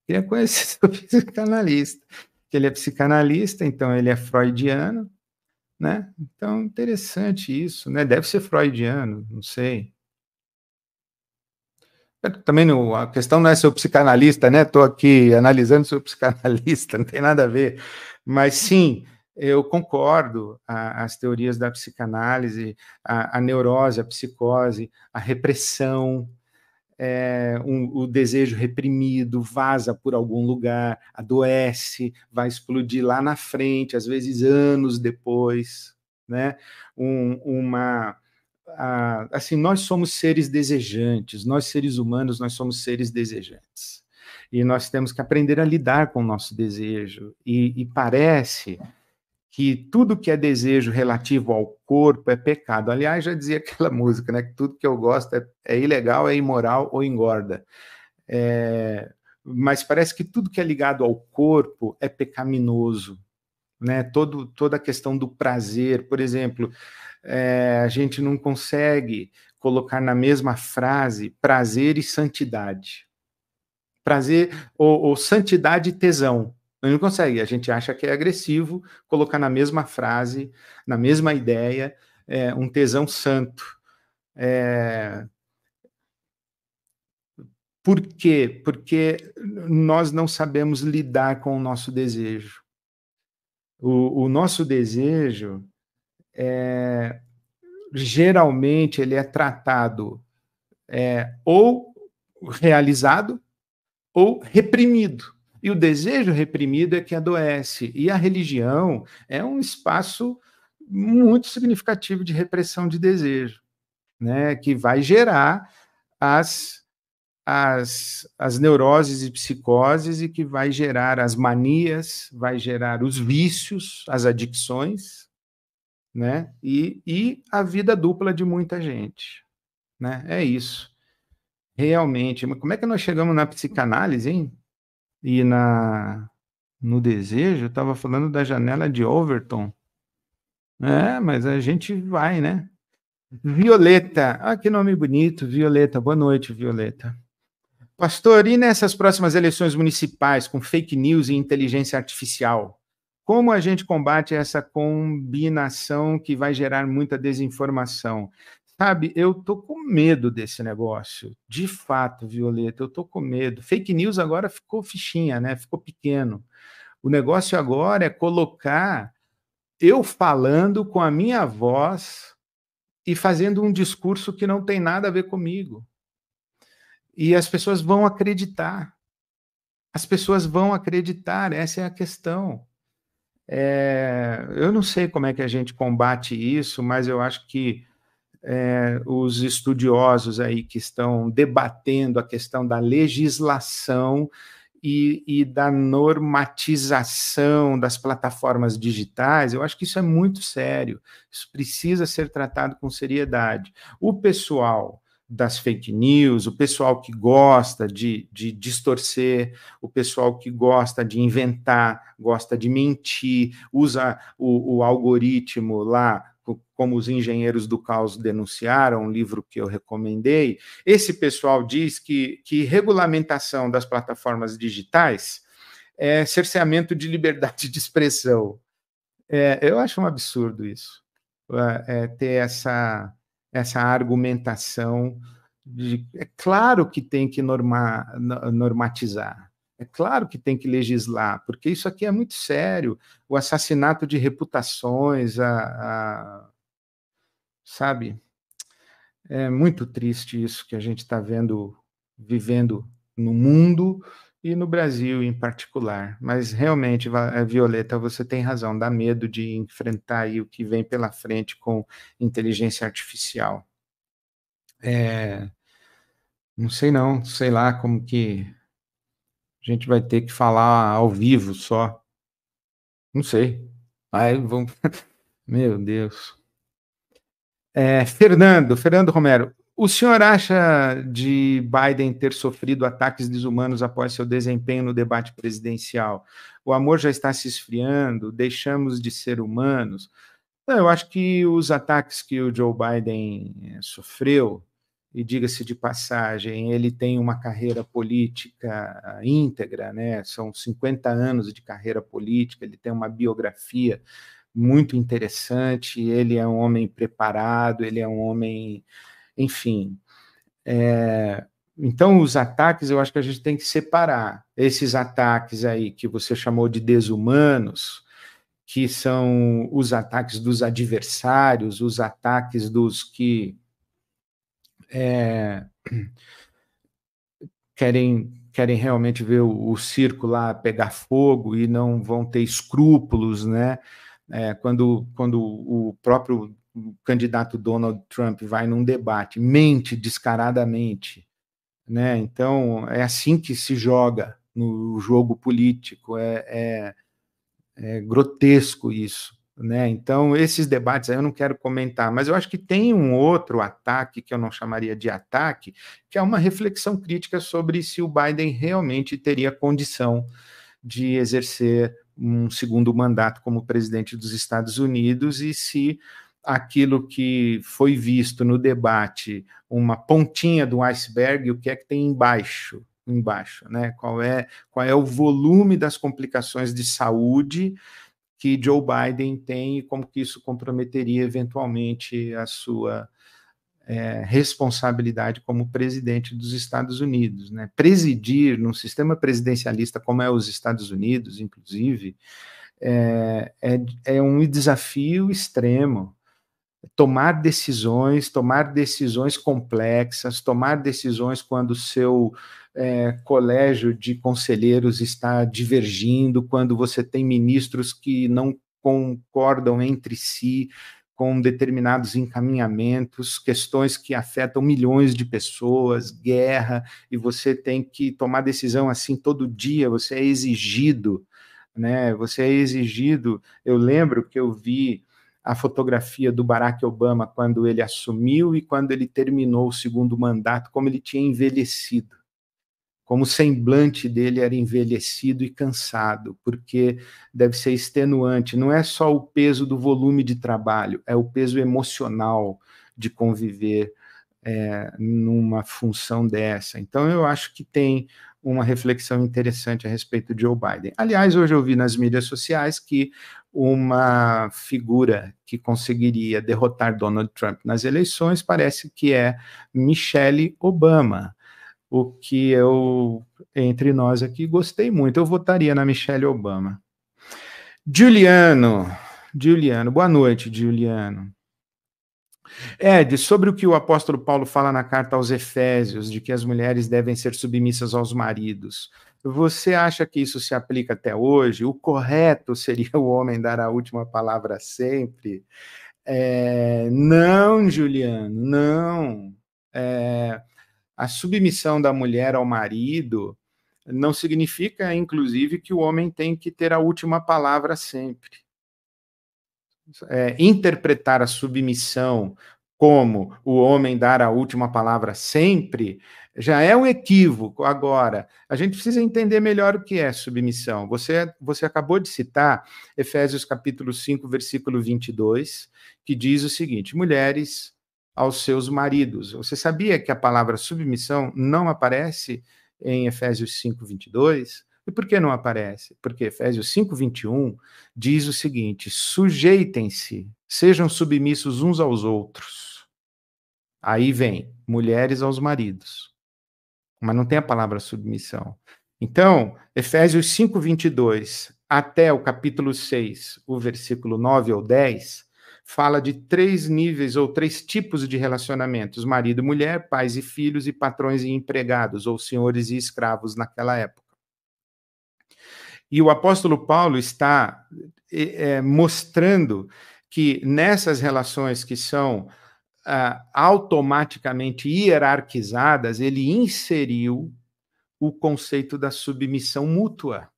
Queria conhecer seu psicanalista. Ele é psicanalista, então ele é freudiano, né? Então, interessante isso, né? Deve ser freudiano, não sei. Também não, a questão não é ser o psicanalista, né? Estou aqui analisando seu psicanalista, não tem nada a ver. Mas sim, eu concordo, as teorias da psicanálise, a neurose, a psicose, a repressão, o desejo reprimido vaza por algum lugar, adoece, vai explodir lá na frente, às vezes anos depois, né? Assim, nós somos seres desejantes, nós seres humanos, nós somos seres desejantes. E nós temos que aprender a lidar com o nosso desejo. E parece que tudo que é desejo relativo ao corpo é pecado. Aliás, já dizia aquela música, né? Que tudo que eu gosto é ilegal, é imoral ou engorda. Mas parece que tudo que é ligado ao corpo é pecaminoso, né? Toda a questão do prazer, por exemplo, a gente não consegue colocar na mesma frase prazer e santidade. Prazer ou santidade e tesão. A gente não consegue, a gente acha que é agressivo colocar na mesma frase, na mesma ideia, um tesão santo. Por quê? Porque nós não sabemos lidar com o nosso desejo. O nosso desejo, geralmente, ele é tratado ou realizado ou reprimido. E o desejo reprimido é que adoece. E a religião é um espaço muito significativo de repressão de desejo, né? Que vai gerar as neuroses e psicoses e que vai gerar as manias, vai gerar os vícios, as adicções, né? E a vida dupla de muita gente, né? É isso. Realmente. Mas como é que nós chegamos na psicanálise, hein? E no desejo, eu estava falando da janela de Overton. Mas a gente vai, né? Violeta, que nome bonito, Violeta. Boa noite, Violeta. Pastor, e nessas próximas eleições municipais, com fake news e inteligência artificial, como a gente combate essa combinação que vai gerar muita desinformação? Sabe, eu tô com medo desse negócio. De fato, Violeta, eu tô com medo. Fake news agora ficou fichinha, né? Ficou pequeno. O negócio agora é colocar eu falando com a minha voz e fazendo um discurso que não tem nada a ver comigo. E as pessoas vão acreditar. As pessoas vão acreditar, essa é a questão. Eu não sei como é que a gente combate isso, mas eu acho que os estudiosos aí que estão debatendo a questão da legislação e da normatização das plataformas digitais, eu acho que isso é muito sério, isso precisa ser tratado com seriedade. O pessoal das fake news, o pessoal que gosta de distorcer, o pessoal que gosta de inventar, gosta de mentir, usa o algoritmo lá, como os engenheiros do caos denunciaram, um livro que eu recomendei, esse pessoal diz que regulamentação das plataformas digitais é cerceamento de liberdade de expressão. Eu acho um absurdo isso, ter essa argumentação é claro que tem que normatizar, é claro que tem que legislar, porque isso aqui é muito sério, o assassinato de reputações, sabe? É muito triste isso que a gente está vivendo no mundo e no Brasil em particular. Mas realmente, Violeta, você tem razão, dá medo de enfrentar aí o que vem pela frente com inteligência artificial. Não sei não, sei lá como que a gente vai ter que falar ao vivo só. Não sei. Aí vamos. Meu Deus. Fernando Romero, o senhor acha de Biden ter sofrido ataques desumanos após seu desempenho no debate presidencial? O amor já está se esfriando? Deixamos de ser humanos? Não, eu acho que os ataques que o Joe Biden sofreu, e diga-se de passagem, ele tem uma carreira política íntegra, né? São 50 anos de carreira política, ele tem uma biografia muito interessante, ele é um homem preparado, ele é um homem, enfim. Então, os ataques, eu acho que a gente tem que separar esses ataques aí que você chamou de desumanos, que são os ataques dos adversários, os ataques dos que querem realmente ver o circo lá pegar fogo e não vão ter escrúpulos, né? Quando o próprio candidato Donald Trump vai num debate, mente descaradamente, né? Então, é assim que se joga no jogo político, é grotesco isso, né? Então, esses debates aí eu não quero comentar, mas eu acho que tem um outro ataque, que eu não chamaria de ataque, que é uma reflexão crítica sobre se o Biden realmente teria condição de exercer um segundo mandato como presidente dos Estados Unidos e se aquilo que foi visto no debate, uma pontinha do iceberg, o que é que tem embaixo, né? Qual é o volume das complicações de saúde que Joe Biden tem e como que isso comprometeria eventualmente a sua responsabilidade como presidente dos Estados Unidos, né? Presidir num sistema presidencialista como é os Estados Unidos, inclusive, é um desafio extremo. Tomar decisões complexas, tomar decisões quando o seu colégio de conselheiros está divergindo, quando você tem ministros que não concordam entre si com determinados encaminhamentos, questões que afetam milhões de pessoas, guerra, e você tem que tomar decisão assim todo dia, você é exigido, né? Você é exigido. Eu lembro que eu vi a fotografia do Barack Obama quando ele assumiu e quando ele terminou o segundo mandato, como ele tinha envelhecido, como o semblante dele era envelhecido e cansado, porque deve ser extenuante. Não é só o peso do volume de trabalho, é o peso emocional de conviver numa função dessa. Então, eu acho que tem uma reflexão interessante a respeito de Joe Biden. Aliás, hoje eu vi nas mídias sociais que uma figura que conseguiria derrotar Donald Trump nas eleições parece que é Michelle Obama, o que eu, entre nós aqui, gostei muito. Eu votaria na Michelle Obama. Juliano, boa noite, Juliano. Ed, sobre o que o apóstolo Paulo fala na carta aos Efésios, de que as mulheres devem ser submissas aos maridos, você acha que isso se aplica até hoje? O correto seria o homem dar a última palavra sempre? Não, Juliano, não. A submissão da mulher ao marido não significa, inclusive, que o homem tem que ter a última palavra sempre. Interpretar a submissão como o homem dar a última palavra sempre, já é um equívoco. Agora, a gente precisa entender melhor o que é submissão. Você acabou de citar Efésios capítulo 5, versículo 22, que diz o seguinte: mulheres aos seus maridos. Você sabia que a palavra submissão não aparece em Efésios 5, 22? E por que não aparece? Porque Efésios 5, 21 diz o seguinte: sujeitem-se, sejam submissos uns aos outros. Aí vem, mulheres aos maridos. Mas não tem a palavra submissão. Então, Efésios 5, 22 até o capítulo 6, o versículo 9 ou 10, fala de 3 níveis ou 3 tipos de relacionamentos: marido e mulher, pais e filhos e patrões e empregados, ou senhores e escravos naquela época. E o apóstolo Paulo está mostrando que nessas relações que são automaticamente hierarquizadas, ele inseriu o conceito da submissão mútua.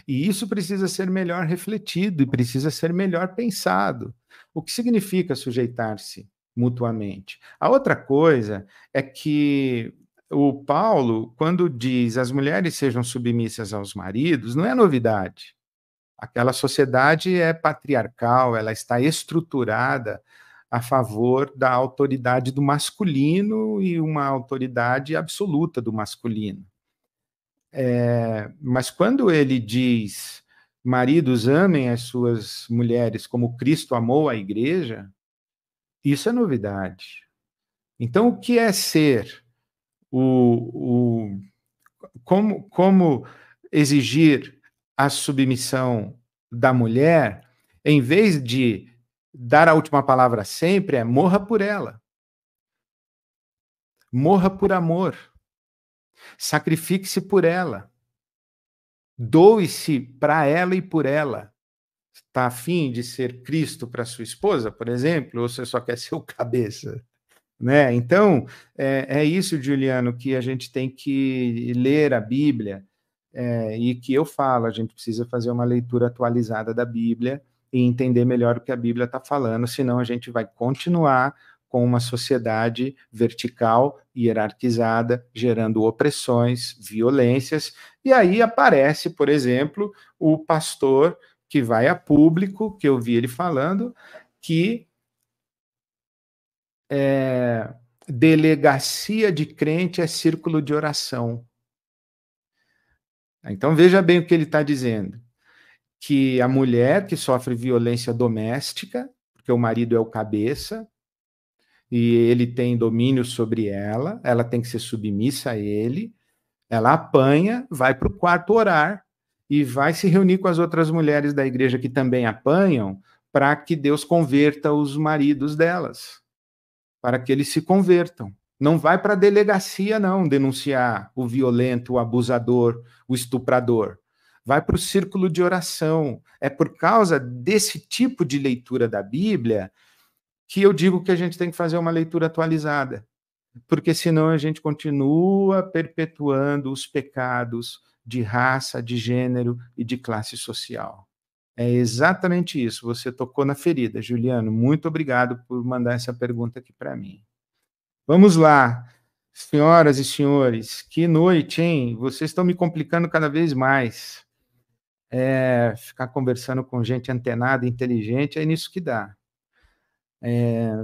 E isso precisa ser melhor refletido e precisa ser melhor pensado. O que significa sujeitar-se mutuamente? A outra coisa é que o Paulo, quando diz as mulheres sejam submissas aos maridos, não é novidade. Aquela sociedade é patriarcal, ela está estruturada a favor da autoridade do masculino e uma autoridade absoluta do masculino. Mas quando ele diz, maridos, amem as suas mulheres como Cristo amou a igreja, isso é novidade. Então, o que é ser como exigir a submissão da mulher, em vez de dar a última palavra sempre, morra por ela. Morra por amor. Sacrifique-se por ela. Doe-se para ela e por ela. Está afim de ser Cristo para sua esposa, por exemplo, ou você só quer ser o cabeça? Né? Então, é isso, Juliano, que a gente tem que ler a Bíblia, e que eu falo, a gente precisa fazer uma leitura atualizada da Bíblia e entender melhor o que a Bíblia está falando, senão a gente vai continuar com uma sociedade vertical, hierarquizada, gerando opressões, violências, e aí aparece, por exemplo, o pastor que vai a público, que eu vi ele falando, que delegacia de crente é círculo de oração. Então veja bem o que ele está dizendo, que a mulher que sofre violência doméstica, porque o marido é o cabeça, e ele tem domínio sobre ela, ela tem que ser submissa a ele, ela apanha, vai para o quarto orar, e vai se reunir com as outras mulheres da igreja que também apanham, para que Deus converta os maridos delas, para que eles se convertam. Não vai para a delegacia, não, denunciar o violento, o abusador, o estuprador. Vai para o círculo de oração. É por causa desse tipo de leitura da Bíblia que eu digo que a gente tem que fazer uma leitura atualizada, porque senão a gente continua perpetuando os pecados de raça, de gênero e de classe social. É exatamente isso. Você tocou na ferida, Juliano. Muito obrigado por mandar essa pergunta aqui para mim. Vamos lá, senhoras e senhores, que noite, hein? Vocês estão me complicando cada vez mais. Ficar conversando com gente antenada, inteligente, é nisso que dá.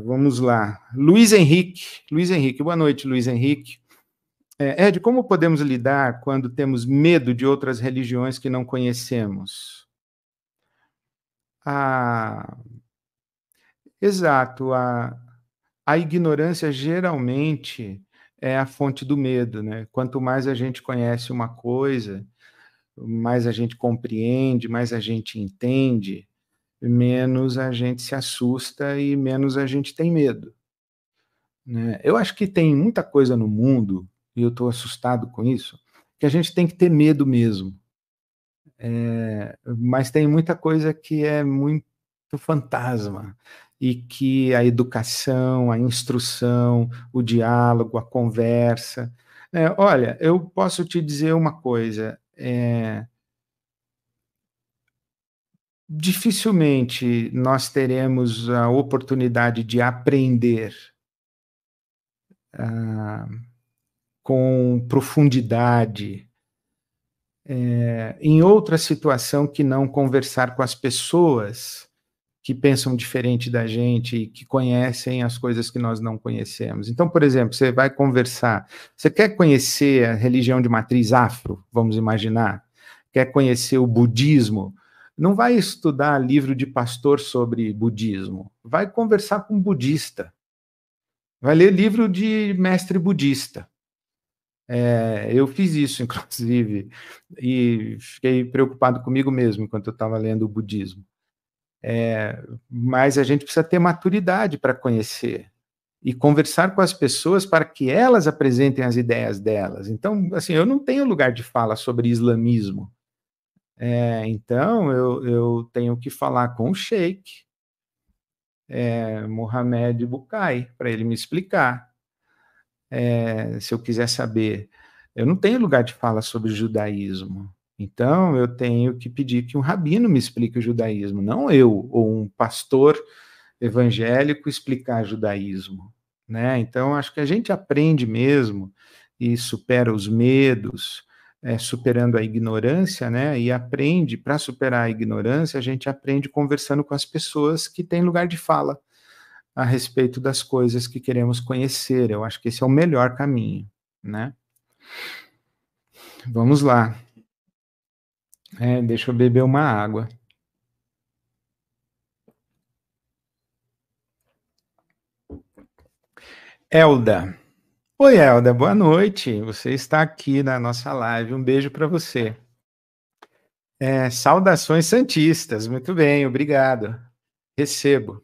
Vamos lá. Luiz Henrique, boa noite, Luiz Henrique. Ed, como podemos lidar quando temos medo de outras religiões que não conhecemos? Exato, a ignorância geralmente é a fonte do medo, né? Quanto mais a gente conhece uma coisa, mais a gente compreende, mais a gente entende, menos a gente se assusta e menos a gente tem medo, né? Eu acho que tem muita coisa no mundo, e eu estou assustado com isso, que a gente tem que ter medo mesmo. Mas tem muita coisa que é muito fantasma, e que a educação, a instrução, o diálogo, a conversa. Olha, eu posso te dizer uma coisa: dificilmente nós teremos a oportunidade de aprender com profundidade em outra situação que não conversar com as pessoas que pensam diferente da gente e que conhecem as coisas que nós não conhecemos. Então, por exemplo, você vai conversar, você quer conhecer a religião de matriz afro, vamos imaginar, quer conhecer o budismo, não vai estudar livro de pastor sobre budismo, vai conversar com um budista, vai ler livro de mestre budista. Eu fiz isso, inclusive, e fiquei preocupado comigo mesmo enquanto eu estava lendo o budismo. Mas a gente precisa ter maturidade para conhecer e conversar com as pessoas para que elas apresentem as ideias delas. Então, assim, eu não tenho lugar de fala sobre islamismo. Então, eu tenho que falar com o sheik, Mohamed Bukai, para ele me explicar. Se eu quiser saber, eu não tenho lugar de fala sobre judaísmo. Então, eu tenho que pedir que um rabino me explique o judaísmo, não eu, ou um pastor evangélico explicar judaísmo, né? Então, acho que a gente aprende mesmo e supera os medos, superando a ignorância, né? E aprende, para superar a ignorância, a gente aprende conversando com as pessoas que têm lugar de fala a respeito das coisas que queremos conhecer. Eu acho que esse é o melhor caminho, né? Vamos lá. Deixa eu beber uma água. Elda. Oi, Elda, boa noite. Você está aqui na nossa live. Um beijo para você. Saudações santistas. Muito bem, obrigado. Recebo.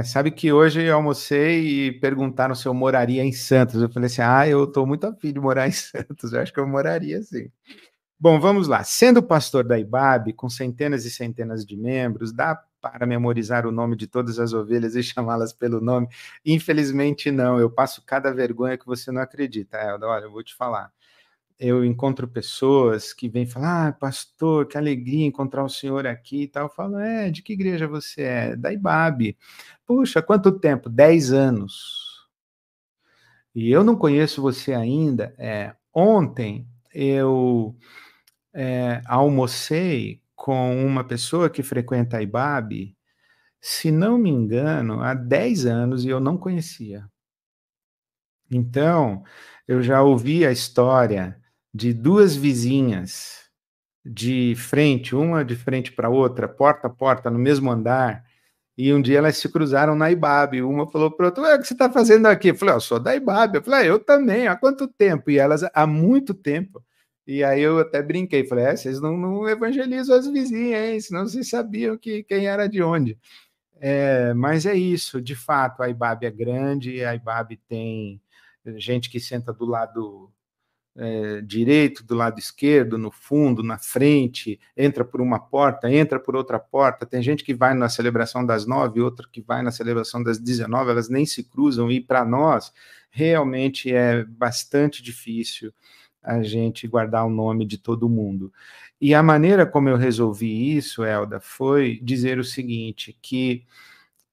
Sabe que hoje eu almocei e perguntaram se eu moraria em Santos. Eu falei assim, eu estou muito afim de morar em Santos, eu acho que eu moraria sim. Bom, vamos lá. Sendo pastor da IBAB, com centenas e centenas de membros, dá para memorizar o nome de todas as ovelhas e chamá-las pelo nome? Infelizmente não, eu passo cada vergonha que você não acredita, Elda. Olha, eu vou te falar. Eu encontro pessoas que vêm falar, pastor, que alegria encontrar o senhor aqui e tal. Eu falo, de que igreja você é? Da IBAB. Puxa, quanto tempo? 10 anos. E eu não conheço você ainda. Ontem eu almocei com uma pessoa que frequenta a IBAB, se não me engano, há 10 anos e eu não conhecia. Então, eu já ouvi a história de duas vizinhas uma de frente para outra, porta a porta, no mesmo andar, e um dia elas se cruzaram na IBAB, uma falou para outra, o que você está fazendo aqui? Eu falei, eu sou da IBAB. Eu falei, eu também, há quanto tempo? E elas, há muito tempo. E aí eu até brinquei, falei, vocês não evangelizam as vizinhas, hein? Senão vocês sabiam quem era de onde. Mas é isso, de fato, a IBAB é grande, a IBAB tem gente que senta do lado direito, do lado esquerdo, no fundo, na frente, entra por uma porta, entra por outra porta, tem gente que vai na celebração das 9, outra que vai na celebração das 19, elas nem se cruzam, e para nós, realmente é bastante difícil a gente guardar o nome de todo mundo. E a maneira como eu resolvi isso, Elda, foi dizer o seguinte, que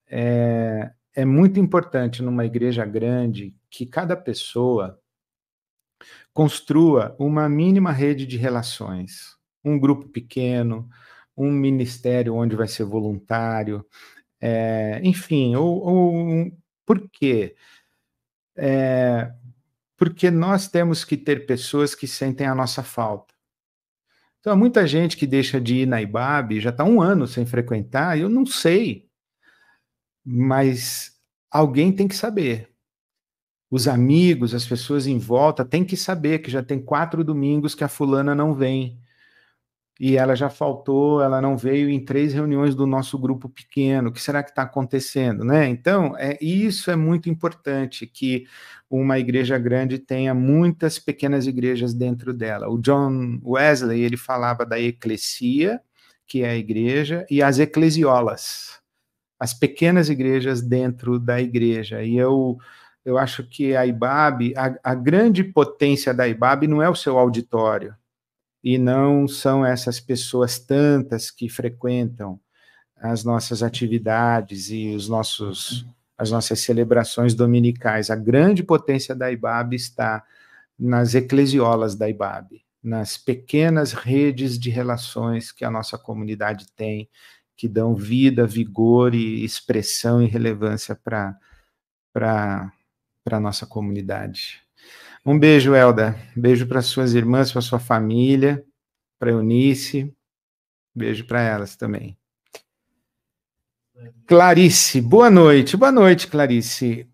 é muito importante numa igreja grande que cada pessoa construa uma mínima rede de relações, um grupo pequeno, um ministério onde vai ser voluntário, enfim, por quê? Porque nós temos que ter pessoas que sentem a nossa falta. Então, há muita gente que deixa de ir na IBAB, já está 1 ano sem frequentar, eu não sei, mas alguém tem que saber. Os amigos, as pessoas em volta têm que saber que já tem 4 domingos que a fulana não vem. E ela já faltou, ela não veio em 3 reuniões do nosso grupo pequeno. O que será que está acontecendo, né? Então, isso é muito importante, que uma igreja grande tenha muitas pequenas igrejas dentro dela. O John Wesley, ele falava da eclesia, que é a igreja, e as eclesiolas, as pequenas igrejas dentro da igreja. E eu acho que a IBAB, a grande potência da IBAB não é o seu auditório, e não são essas pessoas tantas que frequentam as nossas atividades e as nossas celebrações dominicais. A grande potência da IBAB está nas eclesiolas da IBAB, nas pequenas redes de relações que a nossa comunidade tem, que dão vida, vigor e expressão e relevância para a nossa comunidade. Um beijo, Elda. Beijo para suas irmãs, para sua família, para Eunice. Beijo para elas também. Clarice, boa noite. Boa noite, Clarice.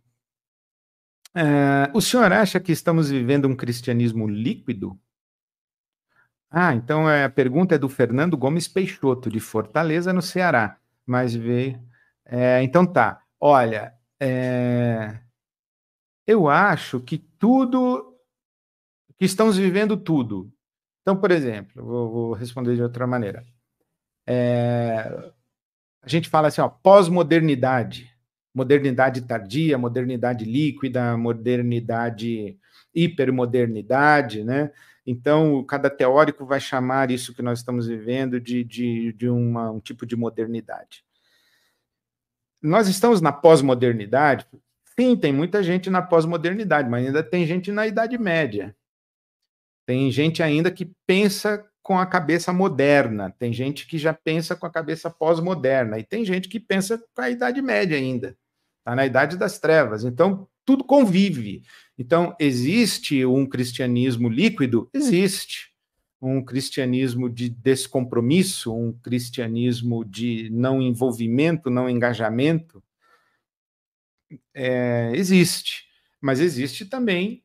O senhor acha que estamos vivendo um cristianismo líquido? Então a pergunta é do Fernando Gomes Peixoto, de Fortaleza, no Ceará. Mas veio. Então tá. Olha, eu acho que que estamos vivendo tudo. Então, por exemplo, vou responder de outra maneira. A gente fala assim, pós-modernidade, modernidade tardia, modernidade líquida, modernidade, hipermodernidade, né? Então, cada teórico vai chamar isso que nós estamos vivendo de um tipo de modernidade. Nós estamos na pós-modernidade? Sim, tem muita gente na pós-modernidade, mas ainda tem gente na Idade Média. Tem gente ainda que pensa com a cabeça moderna, tem gente que já pensa com a cabeça pós-moderna, e tem gente que pensa com a Idade Média ainda, está na Idade das Trevas. Então, tudo convive. Então, existe um cristianismo líquido? Existe. Um cristianismo de descompromisso, um cristianismo de não envolvimento, não engajamento? Existe. Mas existe também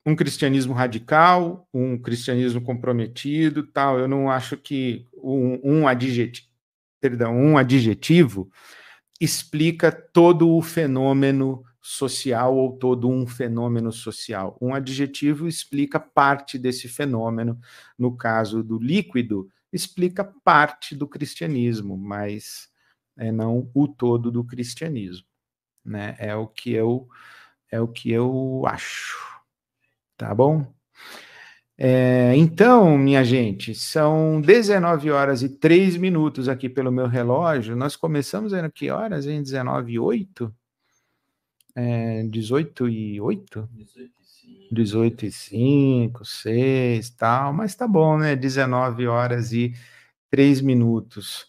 um cristianismo radical, um cristianismo comprometido, tal. Eu não acho que um adjetivo explica todo o fenômeno social ou todo um fenômeno social. Um adjetivo explica parte desse fenômeno. No caso do líquido, explica parte do cristianismo, mas não o todo do cristianismo, né? É o que eu acho, tá bom? Então, minha gente, são 19h03 aqui pelo meu relógio. Nós começamos em que horas, hein? 19h08? 18h08? 18h05, 6, tal, mas tá bom, né? 19h03.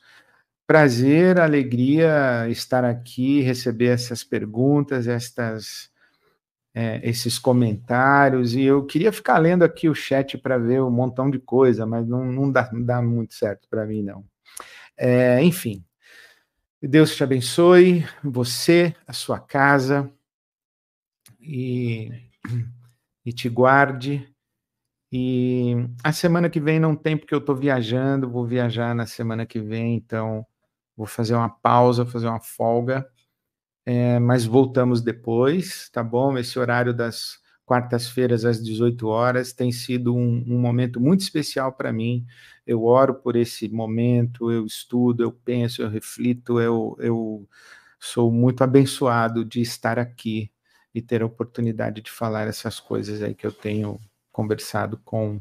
Prazer, alegria estar aqui, receber essas perguntas, esses comentários, e eu queria ficar lendo aqui o chat para ver um montão de coisa, mas não dá muito certo para mim, não. Enfim, Deus te abençoe, você, a sua casa, e te guarde. E a semana que vem não tem, porque eu estou viajando, vou viajar na semana que vem, então vou fazer uma pausa, fazer uma folga, mas voltamos depois, tá bom? Esse horário das quartas-feiras às 18 horas tem sido um momento muito especial para mim. Eu oro por esse momento, eu estudo, eu penso, eu reflito, eu sou muito abençoado de estar aqui e ter a oportunidade de falar essas coisas aí que eu tenho conversado com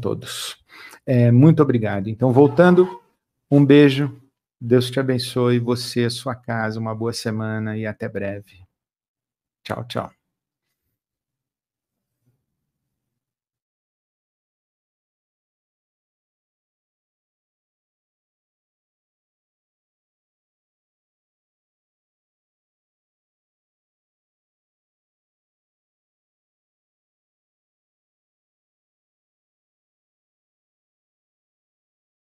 todos. Muito obrigado. Então, voltando, um beijo, Deus te abençoe, você, sua casa, uma boa semana e até breve. Tchau, tchau.